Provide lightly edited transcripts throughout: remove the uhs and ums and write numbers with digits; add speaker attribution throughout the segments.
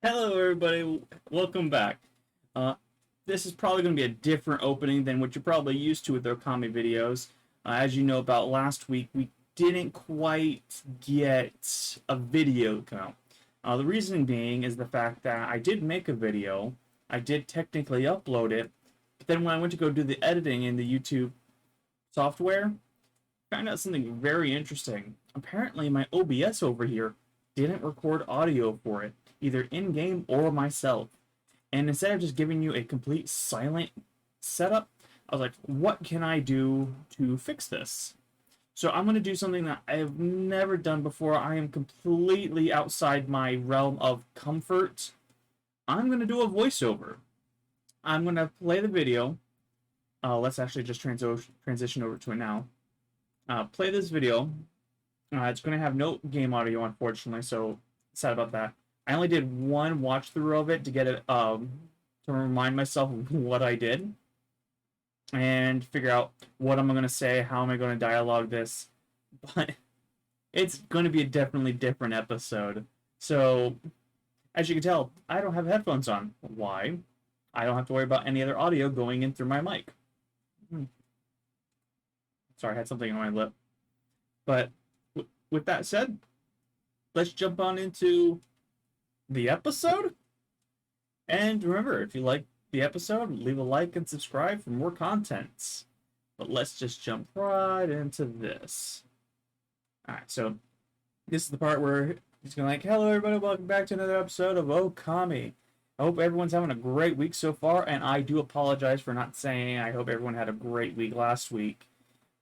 Speaker 1: Hello, everybody. Welcome back. Uh, this is probably going to be a different opening than what you're probably used to with their Okami videos. As you know, about last week, we didn't quite get a video count. The reason being is the fact that I did make a video. I did technically upload it, but then when I went to go do the editing in the YouTube software, I found out something very interesting. Apparently, my OBS over here didn't record audio for it, either in game or myself. And instead of just giving you a complete silent setup, I was like, what can I do to fix this? So I'm going to do something that I have never done before. I am completely outside my realm of comfort. I'm going to do a voiceover. I'm going to play the video. Let's actually just transition over to it now. Play this video. It's going to have no game audio, unfortunately, so sad about that. I only did one watch through of it to get it to remind myself of what I did and figure out what am I going to say, how am I going to dialogue this. But it's going to be a definitely different episode. So, as you can tell, I don't have headphones on. Why? I don't have to worry about any other audio going in through my mic. Sorry, I had something on my lip. But with that said, let's jump on into the episode. And remember, if you like the episode, leave a like and subscribe for more contents. But let's just jump right into this. Alright, so this is the part where he's going like, hello everybody, welcome back to another episode of Okami. I hope everyone's having a great week so far, and I do apologize for not saying I hope everyone had a great week last week.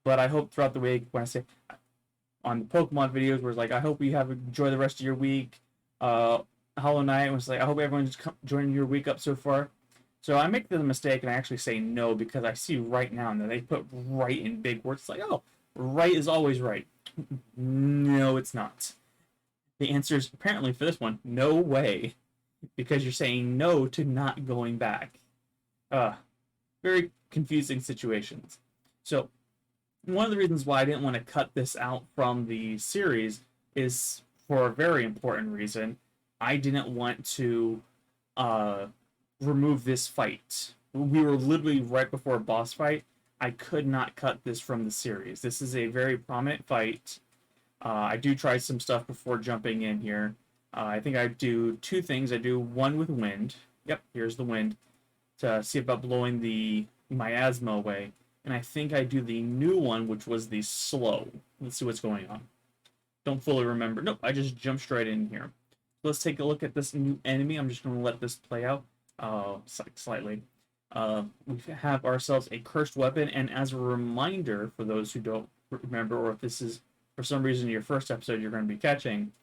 Speaker 1: But I hope throughout the week, when I say on the Pokemon videos, where it's like, I hope you have enjoy the rest of your week. Hollow Knight was like, I hope everyone's joining your week up so far. So I make the mistake and I actually say no because I see right now that they put right in big words. It's like, oh, right is always right. No, it's not. The answer is apparently for this one, no way. Because you're saying no to not going back. Very confusing situations. So one of the reasons why I didn't want to cut this out from the series is for a very important reason. I didn't want to remove this fight. We were literally right before a boss fight. I could not cut this from the series. This is a very prominent fight. I do try some stuff before jumping in here. I think I do two things. I do one with wind. Yep, here's the wind to see about blowing the miasma away. And I think I do the new one, which was the slow. Let's see what's going on. Don't fully remember. Nope, I just jumped straight in here. Let's take a look at this new enemy. I'm just going to let this play out slightly. We have ourselves a cursed weapon, and as a reminder for those who don't remember, or if this is for some reason your first episode you're going to be catching,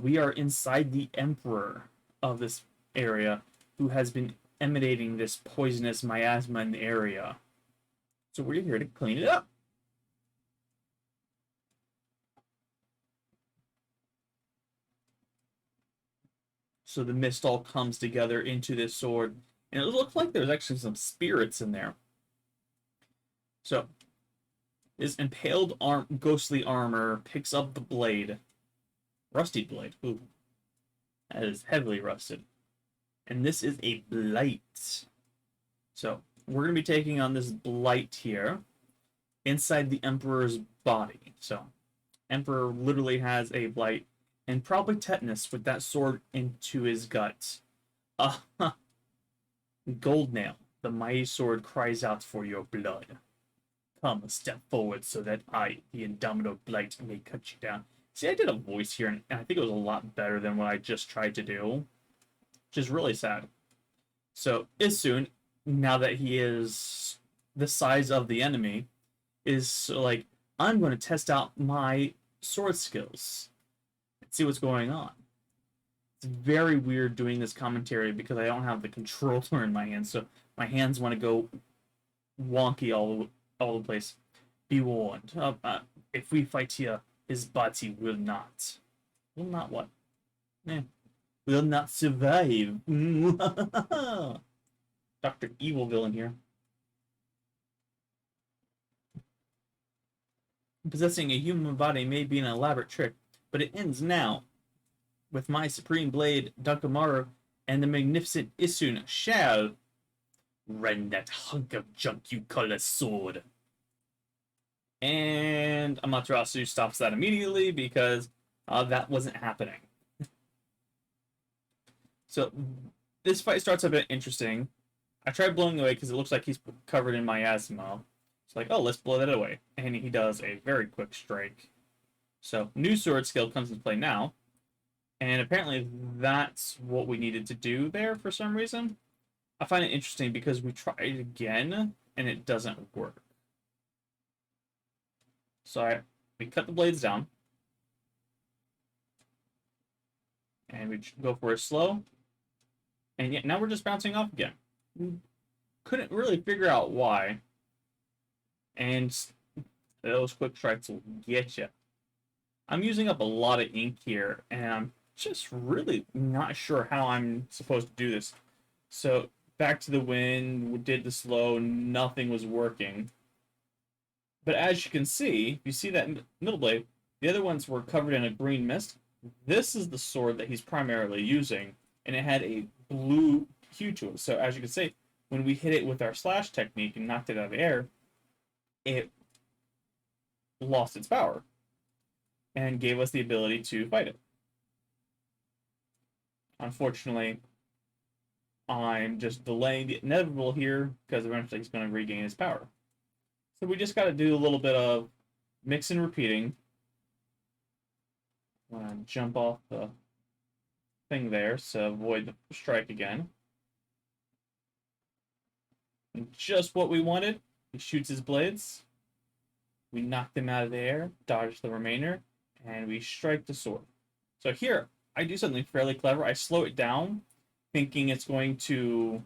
Speaker 1: we are inside the Emperor of this area, who has been emanating this poisonous miasma in the area. So we're here to clean it up. So the mist all comes together into this sword, and it looks like there's actually some spirits in there. So this impaled ghostly armor picks up the blade. Rusty blade. Ooh. That is heavily rusted. And this is a blight. So we're going to be taking on this blight here inside the Emperor's body. So Emperor literally has a blight and probably tetanus with that sword into his gut. Gold Nail, the mighty sword cries out for your blood. Come a step forward so that I, the indomitable blight, may cut you down. See, I did a voice here, and I think it was a lot better than what I just tried to do, which is really sad. So Isun, now that he is the size of the enemy, is like, I'm going to test out my sword skills and see what's going on. It's very weird doing this commentary because I don't have the controller in my hands, so my hands want to go wonky all the place. Be warned. If we fight here, his body will not. Will not what? Will not survive. Dr. Evil Villain here. Possessing a human body may be an elaborate trick, but it ends now. With my supreme blade, Dakamaru, and the magnificent Isun shall rend that hunk of junk you call a sword. And Amaterasu stops that immediately because that wasn't happening. So this fight starts a bit interesting. I tried blowing away because it looks like he's covered in miasma. It's like, oh, let's blow that away. And he does a very quick strike. So new sword skill comes into play now. And apparently that's what we needed to do there for some reason. I find it interesting because we tried it again and it doesn't work. So we cut the blades down. And we go for a slow. And yet now we're just bouncing off again. We couldn't really figure out why. And those quick strikes will get you. I'm using up a lot of ink here, and I'm just really not sure how I'm supposed to do this. So back to the wind, we did the slow, nothing was working. But as you can see, if you see that middle blade, the other ones were covered in a green mist. This is the sword that he's primarily using, and it had a blue hue to it. So as you can see, when we hit it with our slash technique and knocked it out of the air, it lost its power and gave us the ability to fight it. Unfortunately, I'm just delaying the inevitable here because eventually he's going to regain his power. So we just got to do a little bit of mix and repeating. I'm going to jump off the thing there so avoid the strike again. And just what we wanted. He shoots his blades. We knock them out of the air, dodge the remainder, and we strike the sword. So here, I do something fairly clever. I slow it down, thinking it's going to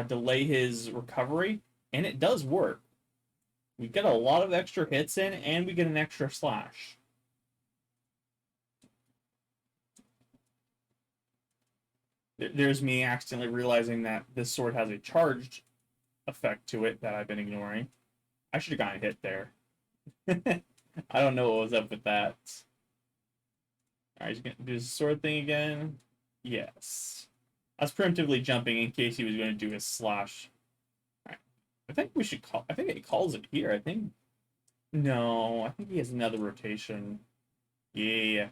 Speaker 1: delay his recovery, and it does work. We get a lot of extra hits in, and we get an extra slash. There's me accidentally realizing that this sword has a charged effect to it that I've been ignoring. I should have gotten hit there. I don't know what was up with that. Alright, he's gonna do his sword thing again. Yes. I was preemptively jumping in case he was going to do his slash. Alright. I think we should call. I think it calls it here. I think. No, I think he has another rotation. Yeah.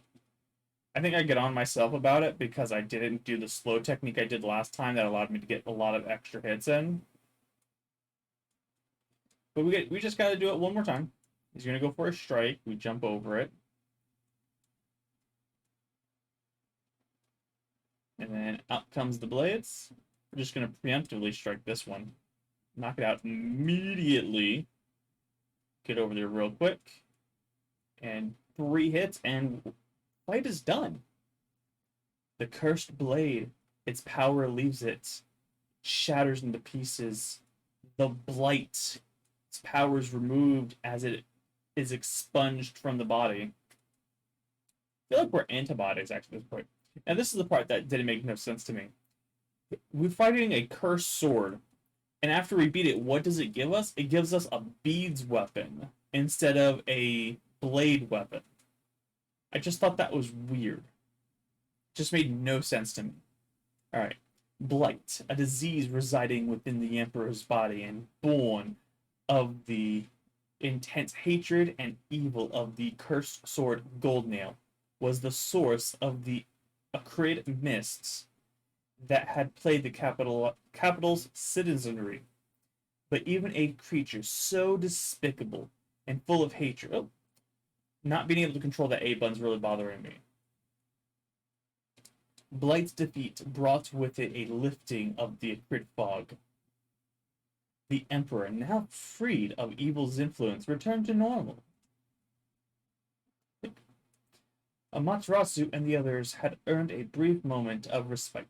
Speaker 1: I think I get on myself about it because I didn't do the slow technique I did last time that allowed me to get a lot of extra hits in. But we just got to do it one more time. He's going to go for a strike. We jump over it. And then out comes the blades. We're just going to preemptively strike this one. Knock it out immediately. Get over there real quick. And 3 hits, and fight is done. The cursed blade, its power leaves it, shatters into pieces. The blight, its power is removed as it is expunged from the body. I feel like we're antibodies, actually, at this point. And this is the part that didn't make no sense to me. We're fighting a cursed sword, and after we beat it, what does it give us? It gives us a beads weapon instead of a blade weapon. I just thought that was weird. Just made no sense to me. Alright. Blight, a disease residing within the Emperor's body and born of the intense hatred and evil of the cursed sword Goldnail, was the source of the acrid mists that had plagued the capital's citizenry. But even a creature so despicable and full of hatred... Oh, not being able to control the A button's really bothering me. Blight's defeat brought with it a lifting of the acrid fog. The Emperor, now freed of evil's influence, returned to normal. Amaterasu and the others had earned a brief moment of respite.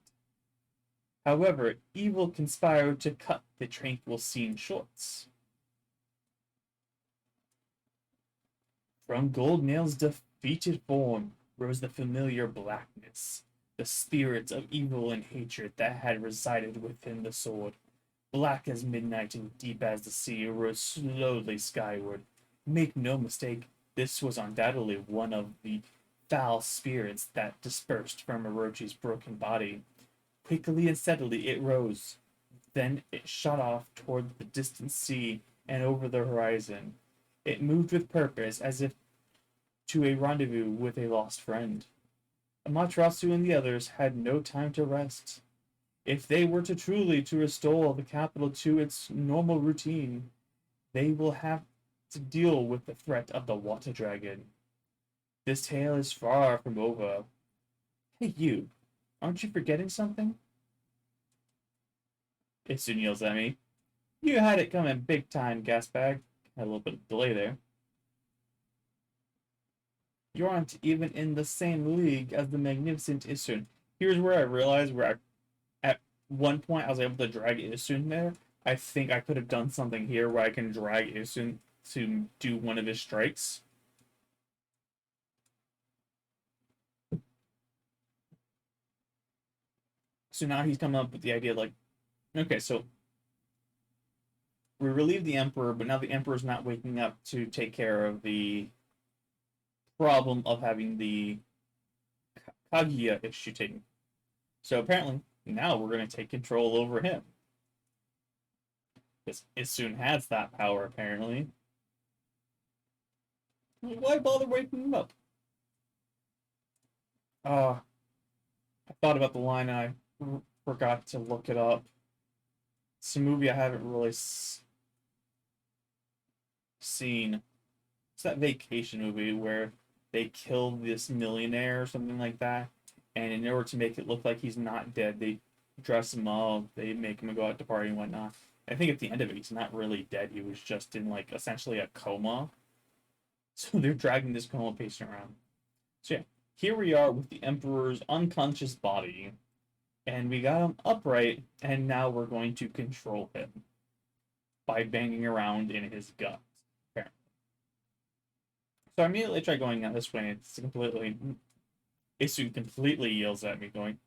Speaker 1: However, evil conspired to cut the tranquil scene short. From Goldnail's defeated form rose the familiar blackness, the spirits of evil and hatred that had resided within the sword. Black as midnight and deep as the sea, rose slowly skyward. Make no mistake, this was undoubtedly one of the foul spirits that dispersed from Orochi's broken body. Quickly and steadily it rose. Then it shot off toward the distant sea and over the horizon. It moved with purpose, as if to a rendezvous with a lost friend. Amaterasu and the others had no time to rest. If they were to truly to restore the capital to its normal routine, they will have to deal with the threat of the water dragon. This tale is far from over. Hey, you, aren't you forgetting something? It soon yells at me. You had it coming big time, gasbag. Had a little bit of delay there. You aren't even in the same league as the magnificent Isun. Here's where I realized at one point I was able to drag Isun there. I think I could have done something here where I can drag Isun to do one of his strikes. So now he's coming up with the idea like, okay, so we relieve the Emperor, but now the Emperor's not waking up to take care of the problem of having the Kaguya issue taken. So apparently, now we're going to take control over him. Because Isun has that power, apparently. Why bother waking him up? I thought about the line and I forgot to look it up. It's a movie I haven't really seen. It's that vacation movie where they kill this millionaire or something like that. And in order to make it look like he's not dead, they dress him up, they make him go out to party and whatnot. I think at the end of it, he's not really dead. He was just in like essentially a coma. So they're dragging this coma patient around. So yeah, here we are with the Emperor's unconscious body, and we got him upright, and now we're going to control him by banging around in his gut. Apparently. So I immediately try going out this way, and Isu completely yells at me, going,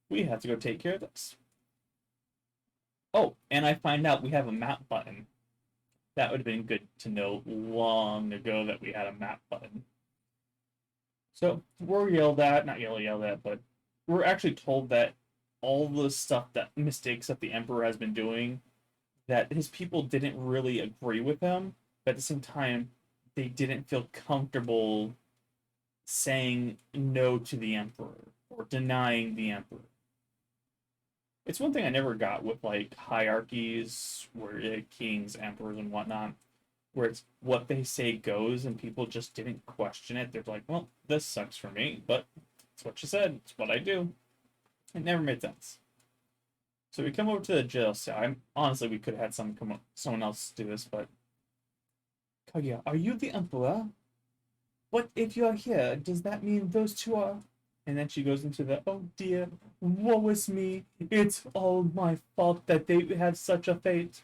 Speaker 1: "We have to go take care of this." Oh, and I find out we have a map button. That would have been good to know long ago that we had a map button. So we're not yelled at, but we're actually told that all the stuff that mistakes that the Emperor has been doing, that his people didn't really agree with him, but at the same time, they didn't feel comfortable saying no to the Emperor or denying the Emperor. It's one thing I never got with like hierarchies where kings, emperors, and whatnot, where it's what they say goes and people just didn't question it. They're like, well, this sucks for me, but it's what you said, it's what I do. It never made sense. So we come over to the jail cell. Honestly, we could have had someone else do this, but Kaguya, are you the emperor? What if you're here? Does that mean those two are? And then she goes into the, oh dear, woe is me. It's all my fault that they have such a fate.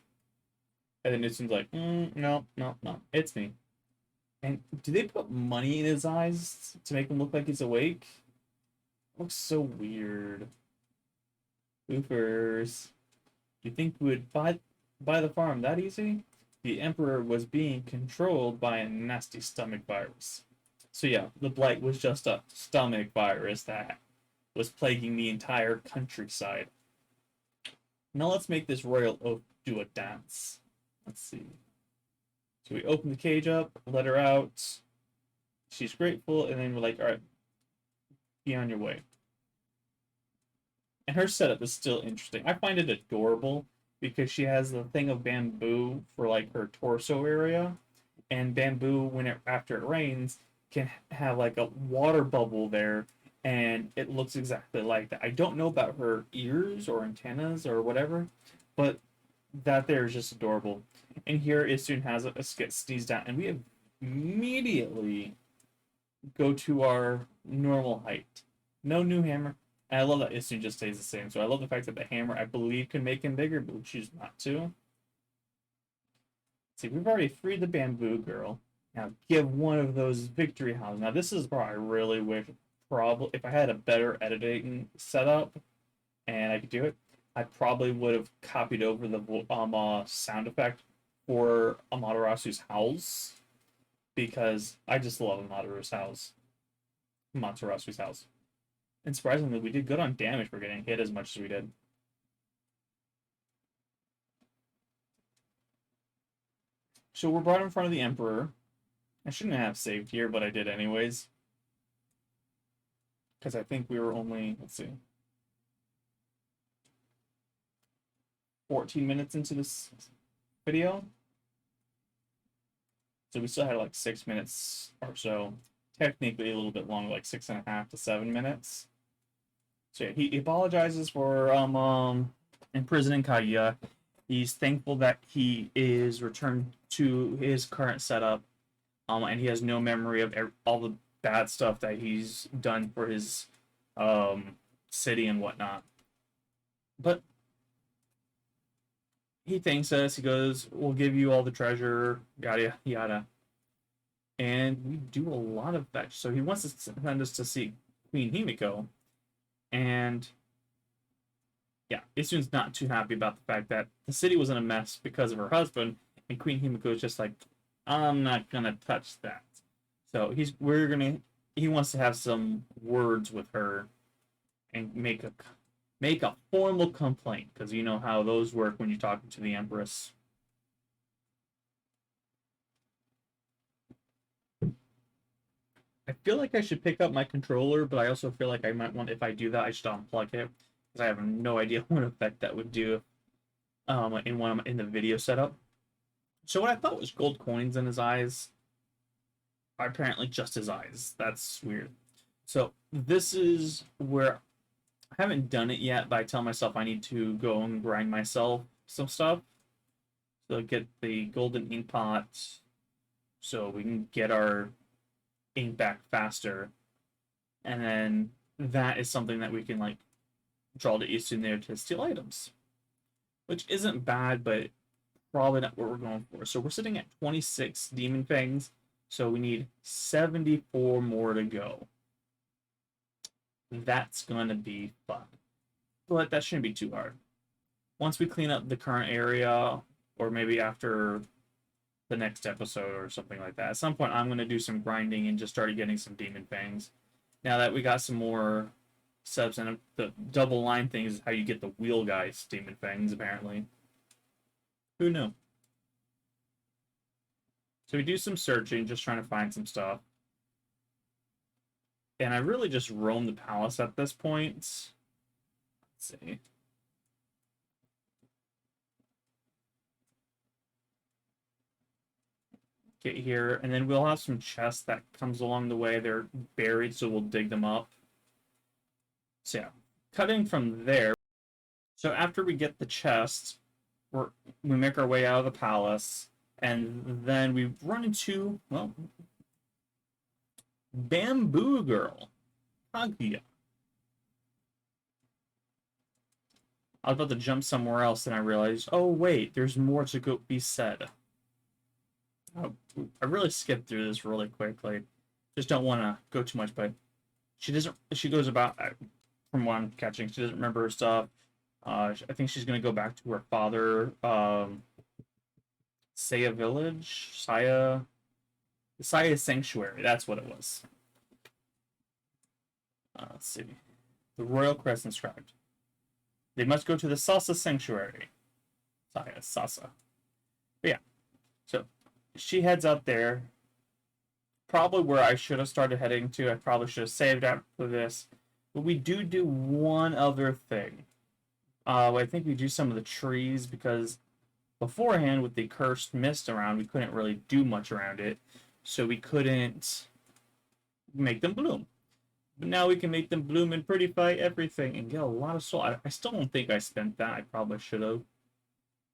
Speaker 1: And then Newton's like, no, no, no, it's me. And do they put money in his eyes to make him look like he's awake? It looks so weird. Goofers. You think we would buy the farm that easy? The Emperor was being controlled by a nasty stomach virus. So yeah, the blight was just a stomach virus that was plaguing the entire countryside. Now let's make this royal oak do a dance. Let's see. So we open the cage up, let her out. She's grateful, and then we're like, all right, be on your way. And her setup is still interesting. I find it adorable because she has the thing of bamboo for like her torso area, and bamboo after it rains can have like a water bubble there, and it looks exactly like that. I don't know about her ears or antennas or whatever, but that there is just adorable. And here Isun has a get sneezed out, and we immediately go to our normal height. No new hammer. And I love that Isun just stays the same. So I love the fact that the hammer, I believe, can make him bigger, but we choose not to. See, we've already freed the bamboo girl. Now give one of those victory howls. Now this is where I really wish, probably, if I had a better editing setup and I could do it, I probably would have copied over the sound effect for Amaterasu's howls, because I just love Amaterasu's howls. And surprisingly, we did good on damage for getting hit as much as we did. So we're brought in front of the Emperor. I shouldn't have saved here, but I did anyways. Because I think we were only, let's see, 14 minutes into this video. So we still had like 6 minutes or so. Technically a little bit longer, like 6.5 to 7 minutes. So yeah, he apologizes for imprisoning Kaguya. He's thankful that he is returned to his current setup, and he has no memory of all the bad stuff that he's done for his city and whatnot. But he thanks us. He goes, "We'll give you all the treasure, yada yada." And we do a lot of fetch. So he wants to send us to see Queen Himiko, and yeah, Isun's not too happy about the fact that the city was in a mess because of her husband, and Queen Himiko is just like, I'm not gonna touch that. So he wants to have some words with her and make a formal complaint, because you know how those work when you're talking to the Empress. I feel like I should pick up my controller, but I also feel like I might want, if I do that, I should unplug it, because I have no idea what effect that would do in the video setup. So what I thought was gold coins in his eyes are apparently just his eyes. That's weird. So this is where I haven't done it yet, but I tell myself I need to go and grind myself some stuff. So get the golden ink pot so we can get our ink back faster. And then that is something that we can like draw to East in there to steal items. Which isn't bad, but probably not what we're going for. So we're sitting at 26 demon fangs. So we need 74 more to go. That's going to be fun. But that shouldn't be too hard. Once we clean up the current area, or maybe after the next episode or something like that, at some point I'm going to do some grinding and just start getting some demon fangs. Now that we got some more subs, and the double line thing is how you get the wheel guys demon fangs, apparently. Who knew? So we do some searching, just trying to find some stuff. And I really just roam the palace at this point. Let's see. Get here, and then we'll have some chests that comes along the way. They're buried, so we'll dig them up. So yeah, cutting from there. So after we get the chest, we make our way out of the palace, and then we run into, well, Bamboo Girl, Kaguya. I was about to jump somewhere else, and I realized, oh wait, there's more to be said. I really skipped through this really quickly. Just don't want to go too much, but she goes about, from what I'm catching, she doesn't remember her stuff. I think she's going to go back to her father, Saya Village? Saya Sanctuary, that's what it was. Let's see. The Royal Crest inscribed. They must go to the Sasa Sanctuary. Sasa. But yeah, so she heads up there. Probably where I should have started heading to. I probably should have saved up for this. But we do one other thing. I think we do some of the trees, because beforehand with the cursed mist around, we couldn't really do much around it. So we couldn't make them bloom. But now we can make them bloom and prettify everything and get a lot of soul. I still don't think I spent that. I probably should have.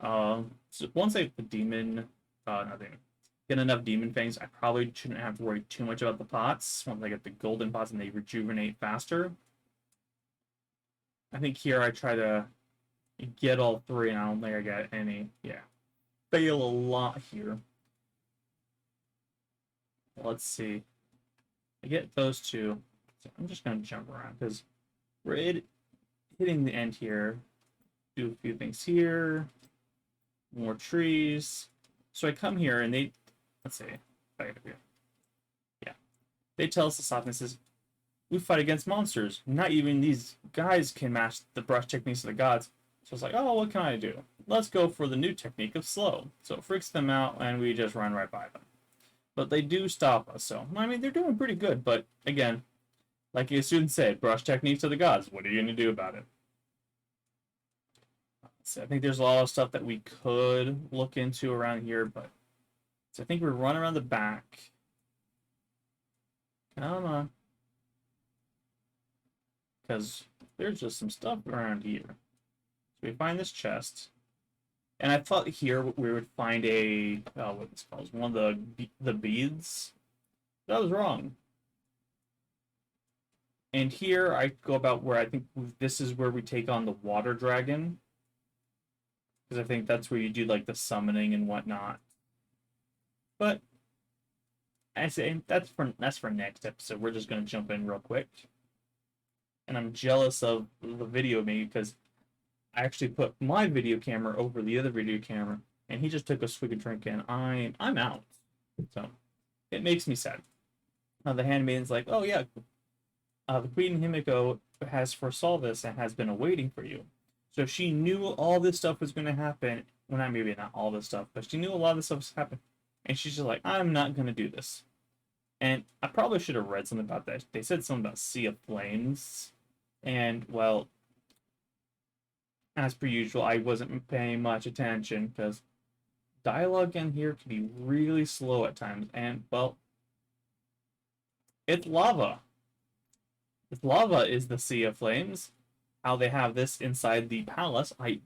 Speaker 1: So once I get the demon, get enough demon fangs, I probably shouldn't have to worry too much about the pots. Once I get the golden pots and they rejuvenate faster. I think here I try to get all three, and I don't think I got any. Yeah. Fail a lot here. Let's see. I get those two. So I'm just going to jump around, because we're hitting the end here. Do a few things here. More trees. So I come here, and they... Let's see. Yeah. They tell us to stop, and it says, we fight against monsters. Not even these guys can match the brush techniques of the gods. So it's like, oh, what can I do? Let's go for the new technique of slow. So it freaks them out, and we just run right by them. But they do stop us. So I mean, they're doing pretty good. But again, like your student said, brush techniques of the gods. What are you going to do about it? So I think there's a lot of stuff that we could look into around here, but so I think we run around the back. Come on. Because there's just some stuff around here. So we find this chest. And I thought here we would find a, what this calls, one of the beads. That was wrong. And here I go about where I think this is where we take on the water dragon. Because I think that's where you do like the summoning and whatnot. But I say that's for next episode. We're just gonna jump in real quick. And I'm jealous of the video me because I actually put my video camera over the other video camera, and he just took a swig of drink, and I'm out. So it makes me sad. The handmaiden's like, oh yeah, the Queen Himiko has foresaw this and has been awaiting for you. So she knew all this stuff was going to happen. Well, not maybe not all this stuff, but she knew a lot of this stuff was happening. And she's just like, I'm not going to do this. And I probably should have read something about that. They said something about Sea of Flames. And, well, as per usual, I wasn't paying much attention because dialogue in here can be really slow at times. And, well, it's lava. If lava is the Sea of Flames, how they have this inside the palace, I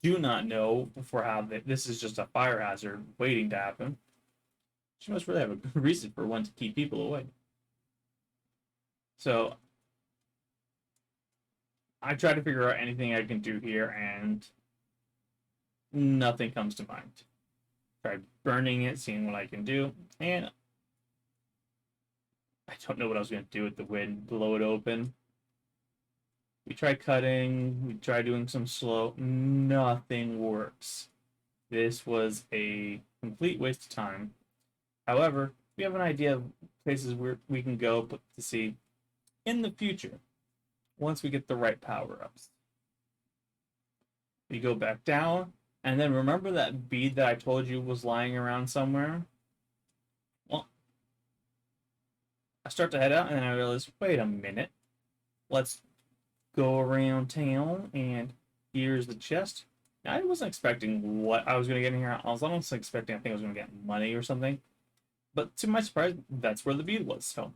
Speaker 1: do not know for how this is just a fire hazard waiting to happen. She must really have a good reason for one to keep people away. So I try to figure out anything I can do here, and nothing comes to mind. Try burning it, seeing what I can do, and I don't know what I was going to do with the wind. Blow it open. We try cutting. We try doing some slow. Nothing works. This was a complete waste of time. However, we have an idea of places where we can go to see in the future once we get the right power-ups. We go back down, and then remember that bead that I told you was lying around somewhere? Well, I start to head out, and then I realize, wait a minute. Let's go around town, and here's the chest. Now, I wasn't expecting what I was going to get in here. I was almost expecting, I think I was going to get money or something. But to my surprise, that's where the bead was. So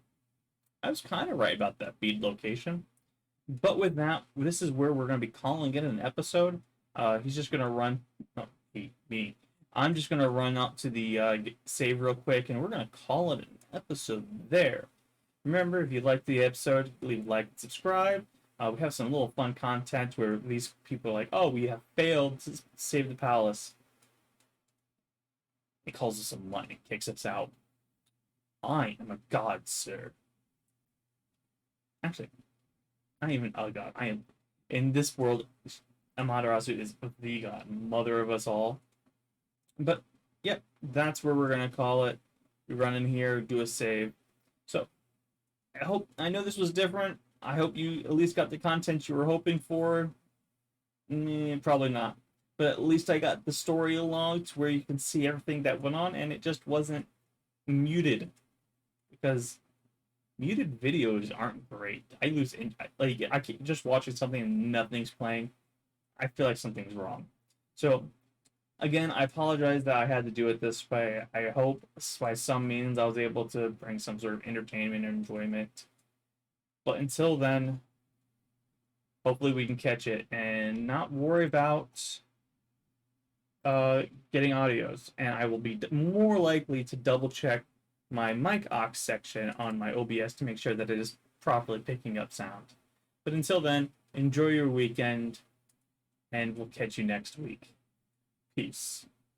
Speaker 1: I was kind of right about that bead location. But with that, this is where we're going to be calling it an episode. He's just going to run. No, me. I'm just going to run up to the save real quick, and we're going to call it an episode there. Remember, if you liked the episode, leave a like and subscribe. We have some little fun content where these people are like, oh, we have failed to save the palace. He calls us some money, kicks us out. I am a god, sir. Actually, I ain't even a god. I am, in this world, Amaterasu is the god, mother of us all. But, yep, that's where we're going to call it. We run in here, do a save. So, I know this was different. I hope you at least got the content you were hoping for. Probably not. But at least I got the story along to where you can see everything that went on, and it just wasn't muted. Because muted videos aren't great. I lose like I keep just watching something and nothing's playing. I feel like something's wrong. So again, I apologize that I had to do it this way. I hope by some means I was able to bring some sort of entertainment and enjoyment. But until then, hopefully we can catch it and not worry about getting audios. And I will be more likely to double check my mic aux section on my OBS to make sure that it is properly picking up sound. But until then, enjoy your weekend, and we'll catch you next week. Peace.